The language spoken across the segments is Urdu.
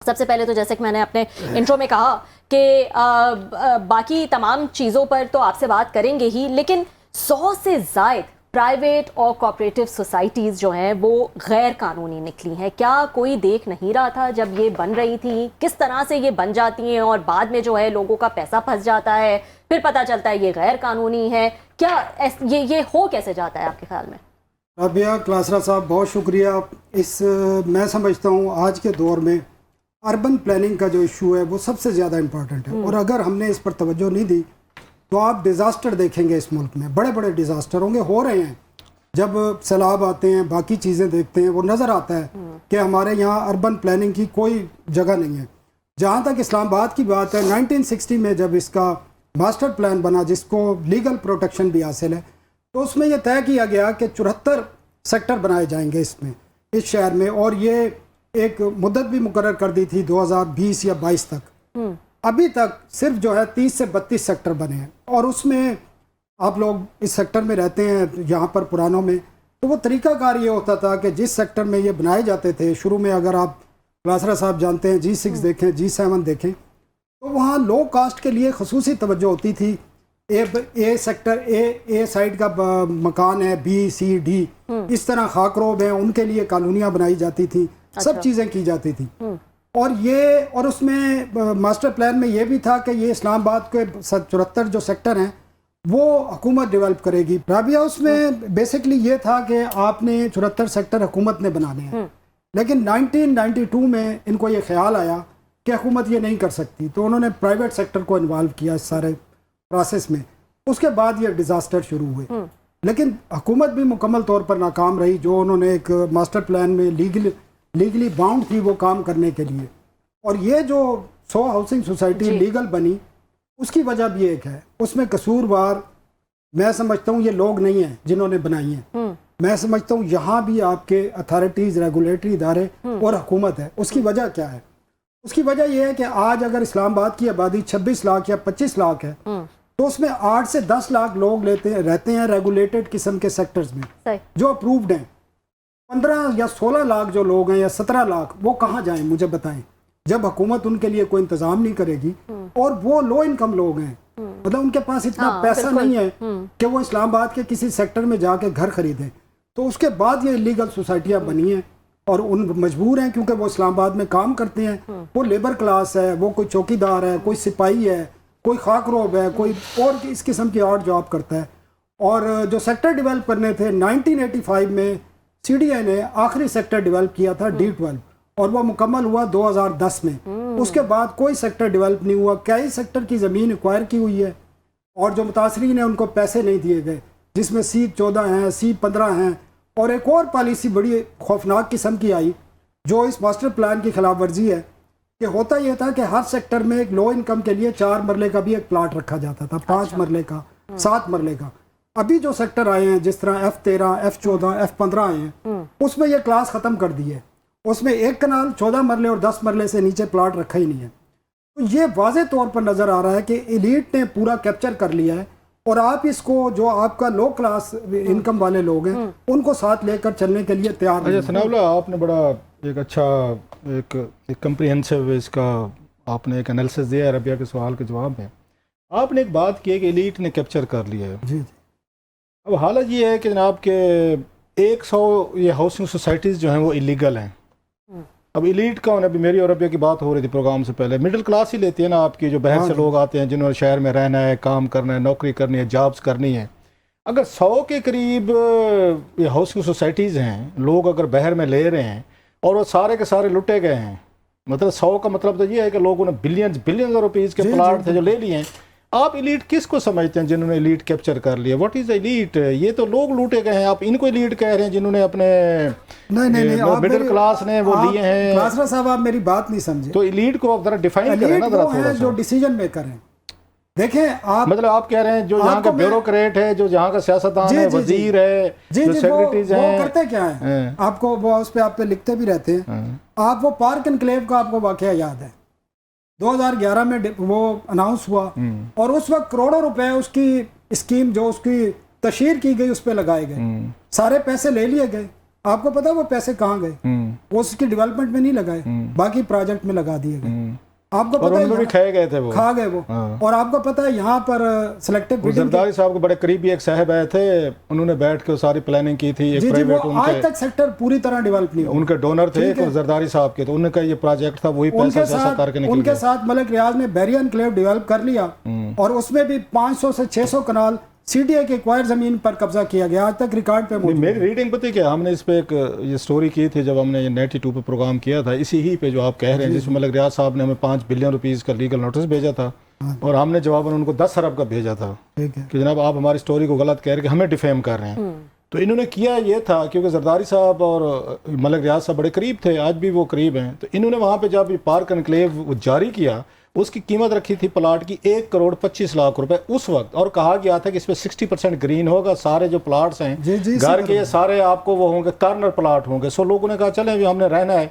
سب سے پہلے تو جیسے کہ میں نے اپنے انٹرو میں کہا کہ باقی تمام چیزوں پر تو آپ سے بات کریں گے ہی، لیکن 100 سے زائد پرائیویٹ اور کوآپریٹو سوسائٹیز جو ہیں وہ غیر قانونی نکلی ہیں. کیا کوئی دیکھ نہیں رہا تھا جب یہ بن رہی تھی؟ کس طرح سے یہ بن جاتی ہیں اور بعد میں جو ہے لوگوں کا پیسہ پھنس جاتا ہے، پھر پتہ چلتا ہے یہ غیر قانونی ہے؟ کیا یہ ہو کیسے جاتا ہے آپ کے خیال میں؟ رابعہ کلاسرا صاحب بہت شکریہ. میں سمجھتا ہوں آج کے دور میں اربن پلاننگ کا جو ایشو ہے وہ سب سے زیادہ امپورٹنٹ ہے، اور اگر ہم نے اس پر توجہ نہیں دی تو آپ ڈیزاسٹر دیکھیں گے. اس ملک میں بڑے بڑے ڈیزاسٹر ہوں گے، ہو رہے ہیں. جب سیلاب آتے ہیں، باقی چیزیں دیکھتے ہیں، وہ نظر آتا ہے کہ ہمارے یہاں اربن پلاننگ کی کوئی جگہ نہیں ہے. جہاں تک اسلام آباد کی بات ہے، 1960 میں جب اس کا ماسٹر پلان بنا جس کو لیگل پروٹیکشن بھی حاصل ہے، تو اس میں یہ طے کیا گیا کہ 74 سیکٹر بنائے جائیں گے اس شہر میں، اور یہ ایک مدت بھی مقرر کر دی تھی 2020 یا 22 تک. ابھی تک صرف جو ہے 30 سے 32 سیکٹر بنے ہیں. اور اس میں آپ لوگ اس سیکٹر میں رہتے ہیں یہاں پر پرانوں میں، تو وہ طریقہ کار یہ ہوتا تھا کہ جس سیکٹر میں یہ بنائے جاتے تھے شروع میں، اگر آپ کلاسرا صاحب جانتے ہیں G6 دیکھیں، G7 دیکھیں، تو وہاں لو کاسٹ کے لیے خصوصی توجہ ہوتی تھی. اے سیکٹر اے سائڈ کا مکان ہے، بی سی ڈی، اس طرح خاک روب ہیں، ان کے لیے کالونیاں بنائی جاتی تھیں، سب چیزیں کی جاتی تھیں. اور اس میں ماسٹر پلان میں یہ بھی تھا کہ یہ اسلام آباد کے 74 جو سیکٹر ہیں وہ حکومت ڈیولپ کرے گی. رابعہ اس میں بیسکلی یہ تھا کہ آپ نے 74 سیکٹر حکومت نے بنانے ہیں، لیکن 1992 میں ان کو یہ خیال آیا کہ حکومت یہ نہیں کر سکتی، تو انہوں نے پرائیویٹ سیکٹر کو انوالو کیا اس سارے پروسیس میں. اس کے بعد یہ ڈیزاسٹر شروع ہوئے، لیکن حکومت بھی مکمل طور پر ناکام رہی. جو انہوں نے ایک ماسٹر پلان میں لیگلی باؤنڈ تھی وہ کام کرنے کے لیے. اور یہ جو 100 ہاؤسنگ سوسائٹی لیگل بنی، اس کی وجہ بھی ایک ہے. اس میں قصوروار میں سمجھتا ہوں یہ لوگ نہیں ہیں جنہوں نے بنائی ہیں. میں سمجھتا ہوں یہاں بھی آپ کے اتھارٹیز، ریگولیٹری ادارے اور حکومت ہے. اس کی وجہ کیا ہے؟ اس کی وجہ یہ ہے کہ آج اگر اسلام آباد کی آبادی 26 لاکھ یا 25 لاکھ ہے، تو اس میں 8 سے 10 لاکھ لوگ رہتے ہیں ریگولیٹڈ قسم کے سیکٹرز میں جو اپرووڈ ہیں. 15 یا 16 لاکھ جو لوگ ہیں یا 17 لاکھ، وہ کہاں جائیں مجھے بتائیں، جب حکومت ان کے لیے کوئی انتظام نہیں کرے گی. اور وہ لو انکم لوگ ہیں، مطلب ان کے پاس اتنا پیسہ نہیں ہے کہ وہ اسلام آباد کے کسی سیکٹر میں جا کے گھر خریدیں. تو اس کے بعد یہ لیگل سوسائٹیاں بنی ہیں، اور ان مجبور ہیں کیونکہ وہ اسلام آباد میں کام کرتے ہیں. وہ لیبر کلاس ہے، وہ کوئی چوکی دار ہے، کوئی سپاہی ہے، کوئی خاک روب ہے، کوئی اور اس قسم کی آرٹ جاب کرتا ہے. اور جو سیکٹر ڈیولپ کرنے تھے 1985 میں CDA نے آخری سیکٹر ڈیولپ کیا تھا D12، اور وہ مکمل ہوا 2010 میں. اس کے بعد کوئی سیکٹر ڈیولپ نہیں ہوا. کئی سیکٹر کی زمین ایکوائر کی ہوئی ہے، اور جو متاثرین ہیں ان کو پیسے نہیں دیے گئے، جس میں C14 ہیں، C15 ہیں. اور ایک اور پالیسی بڑی خوفناک قسم کی آئی جو اس ماسٹر پلان کی خلاف ورزی ہے، کہ ہوتا یہ تھا کہ ہر سیکٹر میں ایک لو انکم کے لیے 4 مرلے کا بھی ایک پلاٹ رکھا جاتا تھا، 5 مرلے کا، 7 مرلے کا. ابھی جو سیکٹر آئے ہیں جس طرح F13، F14، F15 آئے ہیں، اس میں یہ کلاس ختم کر دی ہے. اس میں 1 کنال 14 مرلے اور 10 مرلے سے نیچے پلاٹ رکھا ہی نہیں ہے. تو یہ واضح طور پر نظر آ رہا ہے کہ ایلیٹ نے پورا کیپچر کر لیا ہے، اور آپ اس کو جو آپ کا لو کلاس انکم والے لوگ ہیں ان کو ساتھ لے کر چلنے کے لیے تیار نہیں. ثناء اللہ، آپ نے بڑا ایک اچھا ایک کمپریہنسو اس کا آپ نے ایک انالیسس دیا ہے ربیہ کے سوال کے جواب میں. آپ نے ایک بات کی ہے کہ ایلیٹ نے کیپچر کر لیا ہے. جی. اب حالت یہ ہے کہ جناب کہ 100 یہ ہاؤسنگ سوسائٹیز جو ہیں وہ ایلیگل ہیں. اب ایلیٹ کون ہے؟ ابھی میری اور ربیہ کی بات ہو رہی تھی پروگرام سے پہلے. مڈل کلاس ہی لیتی ہے نا آپ کی، جو باہر سے لوگ آتے ہیں جنہوں نے شہر میں رہنا ہے، کام کرنا ہے، نوکری کرنی ہے، جابز کرنی ہے. اگر 100 کے قریب یہ ہاؤسنگ سوسائٹیز ہیں، لوگ اگر باہر میں لے رہے ہیں اور وہ سارے کے سارے لٹے گئے ہیں، مطلب 100 کا مطلب تو یہ ہے کہ لوگوں نے بلینز روپیز کے پلاٹ تھے جو لے لیے ہیں. آپ ایلیٹ کس کو سمجھتے ہیں جنہوں نے ایلیٹ کیپچر کر لیا؟ What is elite? یہ تو لوگ لوٹے گئے ہیں، آپ ان کو ایلیٹ کہہ رہے ہیں جنہوں نے اپنے مڈل کلاس نے وہ لیے ہیں. کلاسرا صاحب آپ میری بات نہیں سمجھے. تو ایلیٹ کو آپ ذرا ڈیفائن کریں نا ذرا تھوڑا سا. جو ڈیسیجن میکر ہیں، دیکھیں آپ، مطلب آپ کہہ رہے ہیں جو یہاں کا بیوروکریٹ ہے، جو یہاں کا سیاستدان ہے، وزیر ہے، جو سیکریٹریز ہیں، وہ کرتے کیا ہیں؟ آپ کو وہ اس پہ آپ پہ لکھتے بھی رہتے ہیں. آپ وہ پارک انکلیو کا آپ کو واقعہ یاد ہے؟ 2011 میں وہ اناؤنس ہوا، اور اس وقت کروڑوں روپے اس کی اسکیم جو اس کی تشہیر کی گئی اس پہ لگائے گئے. سارے پیسے لے لیے گئے، آپ کو پتا وہ پیسے کہاں گئے؟ وہ اس کی ڈیولپمنٹ میں نہیں لگائے، باقی پروجیکٹ میں لگا دیے گئے. آپ کو پتا ہے کھائے گئے تھے وہ، کھا گئے وہ. اور آپ کو پتا ہے یہاں پر سلیکٹو بیڈنگ، زرداری صاحب کو بڑے قریبی ایک صاحب آئے تھے، انہوں نے بیٹھ کے ساری پلاننگ کی تھی. ایک پرائیویٹ ان کے آج تک سیکٹر پوری طرح ڈیولپ نہیں ہوا. ان کے ڈونر تھے اور زرداری صاحب کے، تو انہوں نے کہا یہ پروجیکٹ تھا، وہی پیسہ ایسا کر کے نکل گیا. ان کے ساتھ ملک ریاض نے بیریا انکلیو ڈیولپ کر لیا اور اس میں بھی 500 سے 600 کنال سی ڈی اے کے ایکوائر زمین پر قبضہ کیا گیا، آج تک ریکارڈ پہ موجود. میری ریڈنگ پتہ ہے کہ ہم نے اس پہ ایک یہ سٹوری کی تھی جب ہم نے 92 پہ پروگرام کیا تھا، اسی ہی پہ جو آپ کہہ رہے ہیں، جس میں ملک ریاض صاحب نے ہمیں 5 بلین روپیز کا لیگل نوٹس بھیجا تھا اور ہم نے جواباً ان کو 10 ارب کا بھیجا تھا کہ جناب آپ ہماری سٹوری کو غلط کہہ رہے کہ ہمیں ڈیفیم کر رہے ہیں. تو انہوں نے کیا یہ تھا، کیونکہ زرداری صاحب اور ملک ریاض صاحب بڑے قریب تھے، آج بھی وہ قریب ہیں، تو انہوں نے وہاں پہ جب پارک انکلیو جاری کیا، اس کی قیمت رکھی تھی پلاٹ کی 1,25,00,000 روپے اس وقت، اور کہا گیا تھا کہ اس پہ 60% گرین ہوگا، سارے جو پلاٹس ہیں گھر کے سارے آپ کو وہ ہوں گے کارنر پلاٹ ہوں گے. سو لوگوں نے کہا چلیں ہم نے رہنا ہے.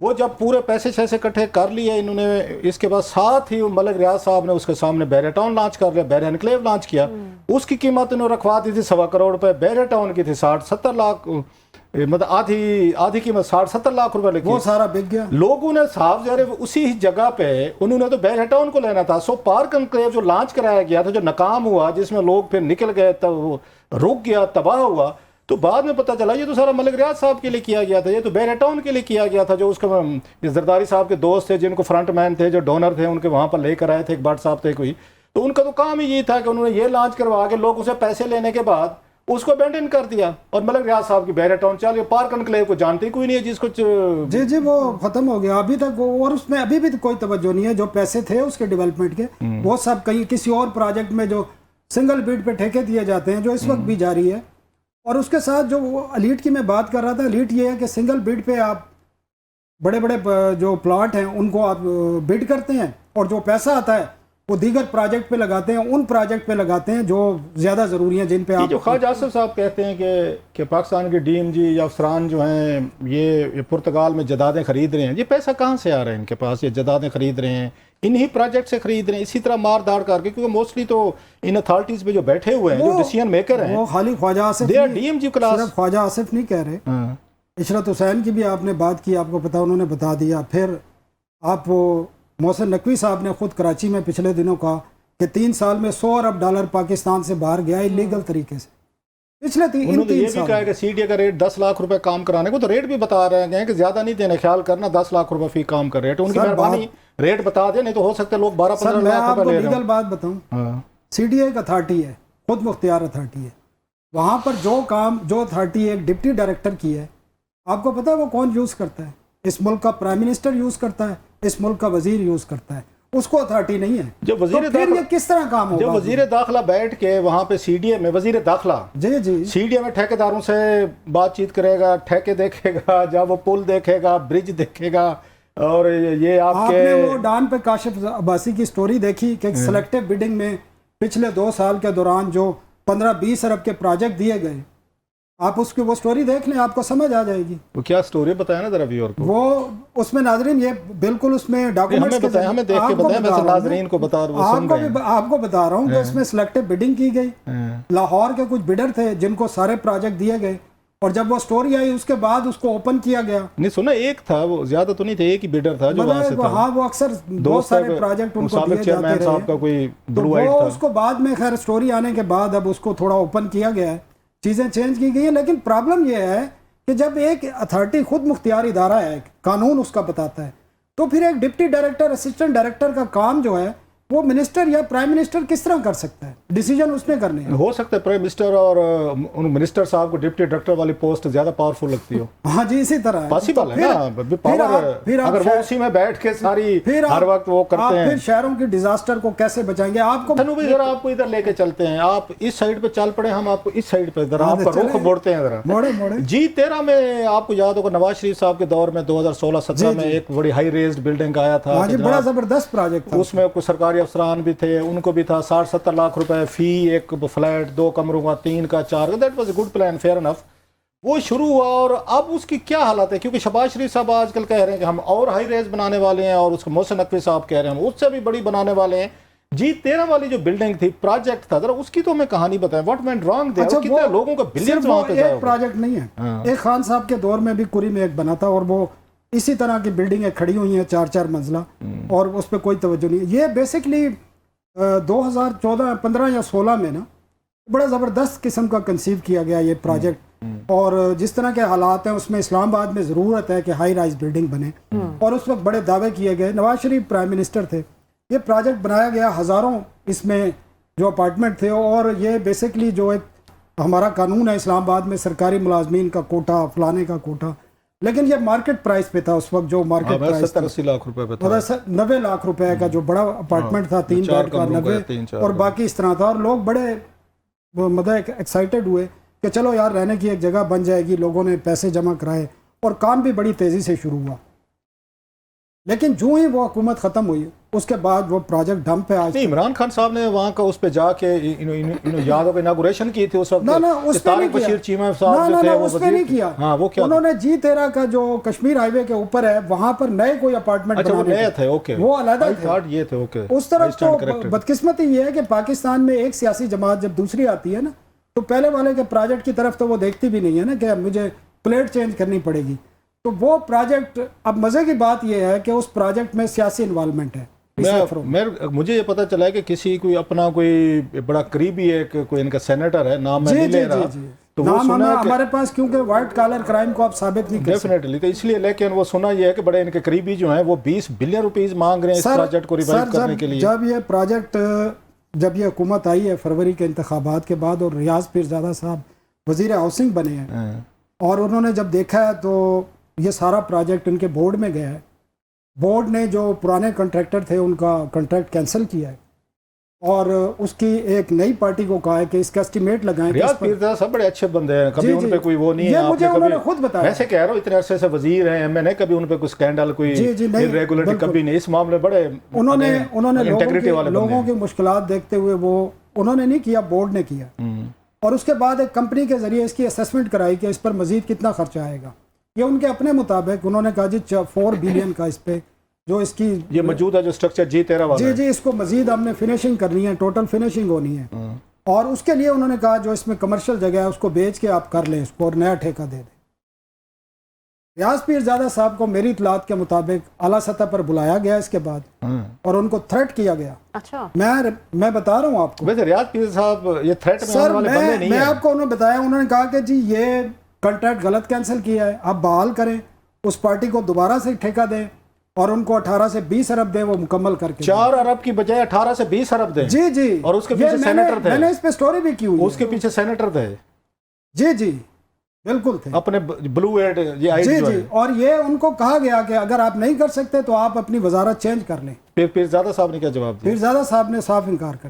وہ جب پورے پیسے شیسے اکٹھے کر لیے انہوں نے، اس کے بعد ساتھ ہی ملک ریاض صاحب نے اس کے سامنے بیریا ٹاؤن لانچ کر لیا، بیریا انکلیو لانچ کیا. اس کی قیمت انہوں نے رکھوا دی تھی 1.25 کروڑ روپے، بیریا ٹاؤن کی تھی 60-70 لاکھ، مطلب آدھی قیمت 60-70 لاکھ روپے لکھی. وہ سارا بک گیا. لوگوں نے صاحب ظاہر اسی جگہ پہ انہوں نے تو بیریا ٹاؤن کو لینا تھا. سو پارک انکلیو جو لانچ کرایا گیا تھا، جو ناکام ہوا، جس میں لوگ پھر نکل گئے، رک گیا، تباہ ہوا، تو بعد میں پتہ چلا یہ تو سارا ملک ریاض صاحب کے لیے کیا گیا تھا، یہ تو بیریا ٹاؤن کے لیے کیا گیا تھا. جو اس کا زرداری صاحب کے دوست تھے، جن کو فرنٹ مین تھے، جو ڈونر تھے، ان کے وہاں پر لے کر آئے تھے، ایک بٹ صاحب تھے کوئی، تو ان کا تو کام ہی یہ تھا کہ انہوں نے یہ لانچ کروا کے لوگ اسے پیسے لینے کے بعد اس کو ابینڈن کر دیا، اور ملک ریاض صاحب کی بیریا ٹاؤن چل گئی. پارک انکلیو کو جانتی کوئی نہیں ہے، جس کو جی وہ ختم ہو گیا ابھی تک. اور اس میں ابھی بھی کوئی توجہ نہیں ہے. جو پیسے تھے اس کے ڈیولپمنٹ کے، وہ سب کہیں کسی اور پروجیکٹ میں جو سنگل بیڈ پہ ٹھیکے دیے جاتے ہیں، جو اس وقت بھی جاری ہے. اور اس کے ساتھ جو الیٹ کی میں بات کر رہا تھا، الیٹ یہ ہے کہ سنگل بیڈ پہ آپ بڑے بڑے جو پلاٹ ہیں ان کو آپ بیڈ کرتے ہیں، اور جو پیسہ آتا ہے وہ دیگر پروجیکٹ پہ لگاتے ہیں، ان پروجیکٹ پہ لگاتے ہیں جو زیادہ ضروری ہیں، جن پہ آپ جو خواجہ آصف صاحب کہتے ہیں کہ پاکستان کے ڈی ایم جی یا افسران جو ہیں یہ پرتگال میں جدادیں خرید رہے ہیں، یہ پیسہ کہاں سے آ رہا ہے ان کے پاس؟ یہ جدادیں خرید رہے ہیں انہی پروجیکٹ سے خرید رہے ہیں، اسی طرح مار داڑ کر کے، کیونکہ موسٹلی تو ان اتھارٹیز پہ جو بیٹھے ہوئے ہیں، جو ڈیسیژن میکر ہیں، وہ خالی Khawaja Asif they are D M G class. صرف خواجہ آصف نہیں کہہ رہے، عشرت حسین کی بھی آپ نے بات کی، آپ کو پتا انہوں نے بتا دیا. پھر آپ وہ محسن نقوی صاحب نے خود کراچی میں پچھلے دنوں کہا کہ 3 سال میں $100 ارب پاکستان سے باہر گیا انلیگل طریقے سے. پچھلے انہوں نے یہ بھی کہا کہ سی ڈی اے کا ریٹ 10 لاکھ روپے کام کرانے کو، تو ریٹ بھی بتا رہے ہیں کہ زیادہ نہیں دینے، خیال کرنا 10 لاکھ روپے فی کام کا ریٹ. ان کی مہربانی ریٹ بتا دیں، نہیں تو ہو سکتا ہے لوگ 12-15 لاکھ روپے لے رہے ہیں. لیگل بات بتاؤں، سی ڈی اے ایک اتھارٹی ہے، خود مختار اتھارٹی ہے. وہاں پر جو کام جو اتھارٹی ایک ڈپٹی ڈائریکٹر کی ہے، آپ کو پتا ہے وہ کون یوز کرتا ہے؟ اس ملک کا پرائم منسٹر یوز کرتا ہے، اس ملک کا وزیر یوز کرتا ہے، اس کو اتھارٹی نہیں ہے. جو وزیر داخلہ کس طرح کام ہوگا؟ جو وزیر داخلہ بیٹھ کے وہاں پہ سی ڈی اے میں، وزیر داخلہ جی سی ڈی اے میں ٹھیکیداروں سے بات چیت کرے گا، ٹھیکے دیکھے گا، جب وہ پل دیکھے گا، برج دیکھے گا. اور یہ آپ نے وہ ڈان پہ کاشف عباسی کی سٹوری دیکھی کہ سلیکٹو بیڈنگ میں پچھلے 2 سال کے دوران جو 15-20 ارب کے پروجیکٹ دیے گئے، آپ اس کی وہ سٹوری دیکھ لیں، آپ کو سمجھ آ جائے گی. وہ کیا سٹوری بتایا نا ذرا ویور کو. وہ اس میں ناظرین یہ بالکل اس میں ڈاکومنٹس کے ہمیں دیکھ کے بتایا، میں ناظرین کو بتا رہا ہوں، آپ کو بتا رہا ہوں کہ اس میں سلیکٹو بیڈنگ کی گئی. لاہور کے کچھ بیڈر تھے جن کو سارے پروجیکٹ دیے گئے، اور جب وہ سٹوری آئی اس کے بعد اس کو اوپن کیا گیا. نہیں سنا ایک تھا، وہ زیادہ تو نہیں تھے، ایک ہی بیڈر تھا جو وہاں سے تھا. ہاں وہ اکثر بہت سارے پروجیکٹ ان کو دیے جاتے رہے. صاحب کا کوئی بلو آئٹ تھا، اس کو بعد میں خیر سٹوری آنے کے بعد اب اس کو تھوڑا اوپن کیا گیا ہے، چیزیں چینج کی گئی ہیں. لیکن پرابلم یہ ہے کہ جب ایک اتھارٹی خود مختار ادارہ ہے، قانون اس کا بتاتا ہے، تو پھر ایک ڈپٹی ڈائریکٹر، اسسٹنٹ ڈائریکٹر کا کام جو ہے وہ منسٹر یا پرائم منسٹر کس طرح کر سکتا ہے؟ ڈیسیجن اس نے کرنے ہیں. ہو سکتا ہے پرائم منسٹر اور منسٹر صاحب کو ڈپٹی ڈائریکٹر والی پوسٹ زیادہ پاورفل لگتی ہو. ہاں جی اسی طرح پاسبل ہے نا، اگر وہ اسی میں بیٹھ کے ساری ہر وقت وہ کرتے ہیں. پھر شہروں کی ڈیزاسٹر کو کیسے بچائیں گے؟ آپ کو ذرا آپ کو ادھر لے کے چلتے ہیں، آپ اس سائڈ پہ چل پڑے، ہم آپ کو اس سائڈ پہ ذرا آپ کا رخ موڑتے ہیں ذرا. موڑے جی 13 میں آپ کو یاد ہوگا نواز شریف صاحب کے دور میں 2016-17 میں ایک بڑی ہائی ریزڈ بلڈنگ آیا تھا، بڑا زبردست پروجیکٹ تھا. اس میں کچھ سرکاری افسران بھی تھے، ان کو بھی تھا 60-70 لاکھ روپے فی، ایک فلیٹ 2 کمروں کا، 3 کا، 4 کا. That was a good plan, fair enough. وہ شروع ہوا، اور اب اس کی کیا حالت ہے؟ کیونکہ شہباز شریف صاحب آج کل کہہ رہے ہیں کہ ہم اور ہائی ریز بنانے والے ہیں، اور اس کو محسن نقوی صاحب کہہ رہے ہیں ہم اس سے بھی بڑی بنانے والے ہیں. G13 والی جو بلڈنگ تھی پروجیکٹ تھا ذرا اس کی تو ہمیں کہانی بتائیں واٹ وینٹ رانگ دیر اچھا کتنے لوگوں کا بلینز وہاں پہ ضائع ایک پروجیکٹ نہیں ہے ایک خان صاحب کے دور میں بھی کوری میں ایک بنا تھا اور وہ اسی طرح کی بلڈنگیں کھڑی ہوئی ہیں 4-4 منزلہ اور اس پہ کوئی توجہ نہیں ہے. یہ بیسکلی 2014 15 یا 16 میں نا بڑا زبردست قسم کا کنسیو کیا گیا یہ پروجیکٹ اور جس طرح کے حالات ہیں اس میں اسلام آباد میں ضرورت ہے کہ ہائی رائز بلڈنگ بنے اور اس وقت بڑے دعوے کیے گئے. نواز شریف پرائم منسٹر تھے, یہ پروجیکٹ بنایا گیا, ہزاروں اس میں جو اپارٹمنٹ تھے اور یہ بیسکلی جو ایک ہمارا قانون ہے اسلام آباد میں سرکاری ملازمین کا کوٹا فلانے کا کوٹا, لیکن یہ مارکیٹ پرائس پہ تھا اس وقت جو مارکیٹ پرائس 70-80 لاکھ روپے پہ تھا, 90 لاکھ روپے کا جو بڑا اپارٹمنٹ تھا 3 بیڈ کا 90 اور باقی اس طرح تھا اور لوگ بڑے مطلب ایکسائٹیڈ ہوئے کہ چلو یار رہنے کی ایک جگہ بن جائے گی. لوگوں نے پیسے جمع کرائے اور کام بھی بڑی تیزی سے شروع ہوا, لیکن جو ہی وہ حکومت ختم ہوئی اس کے بعد وہ پروجیکٹ ڈمپ پہ. آج عمران خان صاحب نے وہاں کا اس پہ جا کے یاد ہو اناگوریشن کی تھی اس وقت. نہ اس پہ نہیں کیا, اس پہ نہیں کیا. ہاں وہ کیا انہوں نے G13 کا جو کشمیر ہائی وے کے اوپر ہے وہاں پر نئے کوئی اپارٹمنٹ بنانے تھے, وہ علیحدہ تھے. اس طرف تو بدقسمتی یہ ہے کہ پاکستان میں ایک سیاسی جماعت جب دوسری آتی ہے نا تو پہلے والے کے پروجیکٹ کی طرف تو وہ دیکھتی بھی نہیں ہے نا کہ مجھے پلیٹ چینج کرنی پڑے گی. تو وہ پروجیکٹ, اب مزے کی بات یہ ہے کہ اس پروجیکٹ میں سیاسی انوالومنٹ ہے. مجھے یہ پتا چلا ہے کہ کسی کوئی اپنا کوئی بڑا قریبی ہے کہ کوئی ان کا سینیٹر ہے, نام میں نہیں لے رہا, تو وہ سنا ہمارے پاس کیونکہ وائٹ کالر کرائم کو آپ ثابت نہیں کر سکتے ڈیفینیٹلی, تو اس لیے لیکن وہ سنا یہ ہے کہ بڑے ان کے قریبی جو ہیں وہ 20 بلین روپیز مانگ رہے ہیں اس پروجیکٹ کو ریوائیو کرنے کے لیے. جب یہ پروجیکٹ جب یہ حکومت آئی ہے فروری کے انتخابات کے بعد اور ریاض پیرزادہ صاحب وزیر ہاؤسنگ بنے ہیں اور انہوں نے جب دیکھا ہے تو یہ سارا پروجیکٹ ان کے بورڈ میں گیا ہے. بورڈ نے جو پرانے کنٹریکٹر تھے ان کا کنٹریکٹ کینسل کیا ہے اور اس کی ایک نئی پارٹی کو کہا ہے کہ اس کا اسٹیمیٹ لگائیں. ریاض پیرزادہ سب بڑے اچھے بندے ہیں, کبھی ان پہ کوئی وہ نہیں ہے. یہ مجھے انہوں نے خود بتایا, ویسے کہہ رہا ہوں اتنے عرصے سے وزیر ہیں, میں نے کبھی ان پہ کوئی اسکینڈل کوئی ریگولرٹی کبھی نہیں, اس معاملے بڑے انہوں نے لوگوں کی مشکلات دیکھتے ہوئے وہ انہوں نے نہیں کیا, بورڈ نے کیا. اور اس کے بعد ایک کمپنی کے ذریعے اس کی اسیسمنٹ کرائی کہ اس پر مزید کتنا خرچہ آئے گا. یہ ان کے اپنے مطابق انہوں نے کہا جی 4 بلین کا اس پہ جو اس کی یہ موجودہ جو اسٹرکچر G13 والا جی اس کو مزید ہم نے فنیشنگ کرنی ہے, ٹوٹل فنیشنگ ہونی ہے. اور اس کے لیے انہوں نے کہا جو اس میں کمرشل جگہ ہے اس کو بیچ کے آپ کر لیں اس کو اور نیا ٹھیکہ دے دیں. ریاض پیرزادہ صاحب کو میری اطلاعات کے مطابق اعلیٰ سطح پر بلایا گیا اس کے بعد اور ان کو تھریٹ کیا گیا. اچھا میں بتا رہا ہوں آپ کو. ویسے ریاض پیرزادہ صاحب یہ تھریٹ میں آنے والے بندے نہیں ہیں. میں آپ کو انہوں نے بتایا, انہوں نے کہا کہ جی یہ کنٹریکٹ غلط کینسل کیا ہے, آپ بحال کریں, اس پارٹی کو دوبارہ سے ٹھیکہ دیں اور ان کو 18 سے 20 ارب دیں, وہ مکمل کر کے 4 ارب کی بجائے 18 سے 20 ارب دیں. جی اور اس کے پیچھے سینیٹر تھے, میں نے اس پہ سٹوری بھی کی ہوئی, اس کے پیچھے سینیٹر تھے. جی بالکل تھے اپنے بلو ایڈ یہ آئی جی اور یہ ان کو کہا گیا کہ اگر آپ نہیں کر سکتے تو آپ اپنی وزارت چینج کر لیں. پیرزادہ صاحب نے کیا جواب دیا؟ پیرزادہ صاحب نے صاف انکار کر